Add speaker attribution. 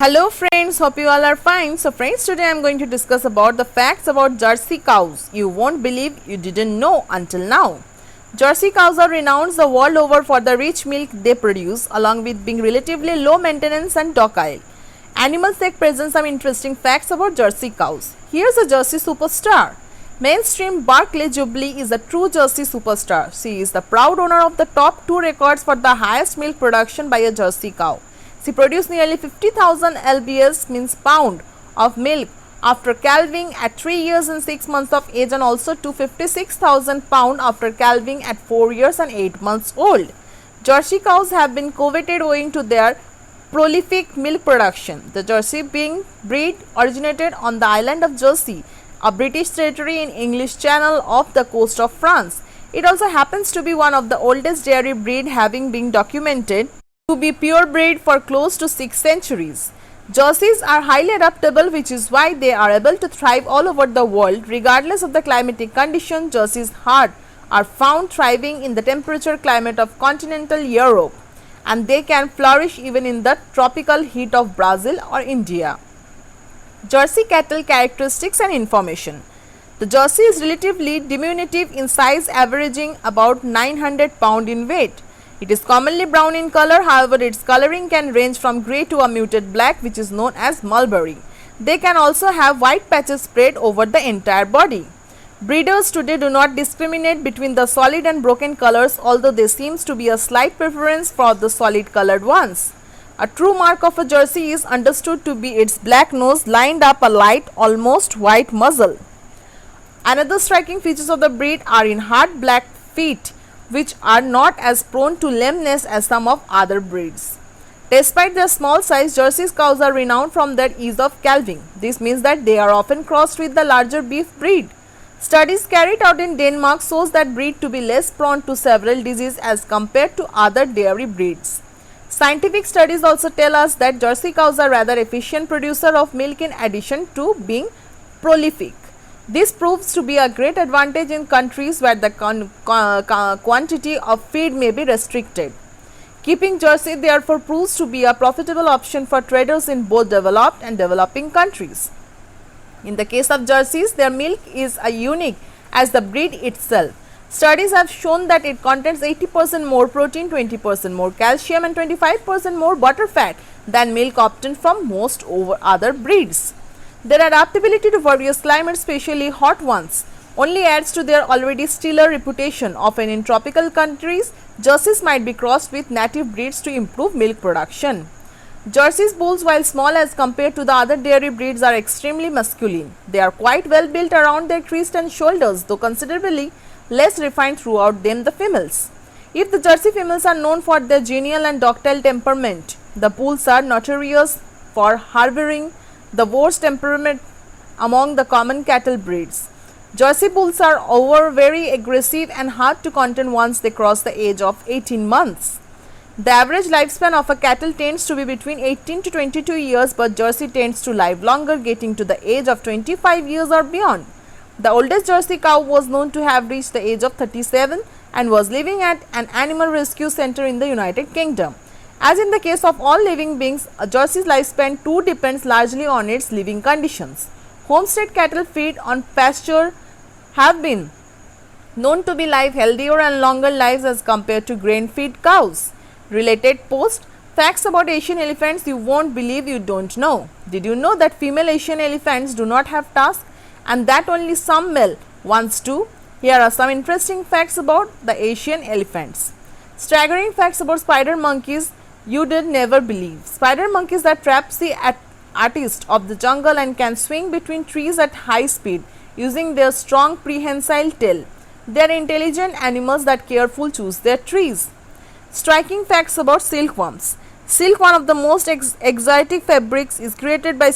Speaker 1: Hello friends, hope you all are fine. So friends, today I am going to discuss about the facts about Jersey cows you won't believe you didn't know until now. Jersey cows are renowned the world over for the rich milk they produce, along with being relatively low maintenance and docile. Animal Tech presents some interesting facts about Jersey cows. Here's a Jersey superstar. Mainstream Barclay Jubilee is a true Jersey superstar. She is the proud owner of the top 2 records for the highest milk production by a Jersey cow. She produced nearly 50,000 lbs means pound of milk after calving at 3 years and 6 months of age, and also 256,000 pound after calving at 4 years and 8 months old. Jersey cows have been coveted owing to their prolific milk production. The Jersey breed originated on the island of Jersey, a British territory in English Channel off the coast of France. It also happens to be one of the oldest dairy breed, having been documented to be purebred for close to 6 centuries. Jerseys are highly adaptable, which is why they are able to thrive all over the world. Regardless of the climatic condition, Jerseys are found thriving in the temperature climate of continental Europe, and they can flourish even in the tropical heat of Brazil or India. Jersey cattle characteristics and information. The Jersey is relatively diminutive in size, averaging about 900 pound in weight. It is commonly brown in color, however its coloring can range from grey to a muted black, which is known as mulberry. They can also have white patches spread over the entire body. Breeders today do not discriminate between the solid and broken colors, although there seems to be a slight preference for the solid colored ones. A true mark of a Jersey is understood to be its black nose lined up a light, almost white muzzle. Another striking features of the breed are in hard black feet, which are not as prone to lameness as some of other breeds. Despite their small size, Jersey cows are renowned for their ease of calving. This means that they are often crossed with the larger beef breed. Studies carried out in Denmark shows that breed to be less prone to several diseases as compared to other dairy breeds. Scientific studies also tell us that Jersey cows are rather efficient producer of milk in addition to being prolific. This proves to be a great advantage in countries where the quantity of feed may be restricted. Keeping Jersey therefore proves to be a profitable option for traders in both developed and developing countries. In the case of Jerseys, their milk is as unique as the breed itself. Studies have shown that it contains 80% more protein, 20% more calcium and 25% more butter fat than milk obtained from most other breeds. Their adaptability to various climates, especially hot ones, only adds to their already stellar reputation. Often in tropical countries, Jerseys might be crossed with native breeds to improve milk production. Jersey bulls, while small as compared to the other dairy breeds, are extremely masculine. They are quite well built around their chest and shoulders, though considerably less refined throughout them the females. If the Jersey females are known for their genial and docile temperament, the bulls are notorious for harboring the worst temperament among the common cattle breeds. Jersey bulls are very aggressive and hard to contain once they cross the age of 18 months. The average lifespan of a cattle tends to be between 18 to 22 years, but Jersey tends to live longer, getting to the age of 25 years or beyond. The oldest Jersey cow was known to have reached the age of 37 and was living at an animal rescue center in the United Kingdom. As in the case of all living beings, a Jersey's lifespan too depends largely on its living conditions. Homestead cattle feed on pasture have been known to live healthier and longer lives as compared to grain-fed cows. Related post: facts about Asian elephants you won't believe you don't know. Did you know that female Asian elephants do not have tusks and that only some male ones do? Here are some interesting facts about the Asian elephants. Staggering facts about spider monkeys you did never believe. Spider monkeys are trapeze artists of the jungle and can swing between trees at high speed using their strong prehensile tail. They are intelligent animals that carefully choose their trees. Striking facts about silkworms. Silk, one of the most exotic fabrics, is created by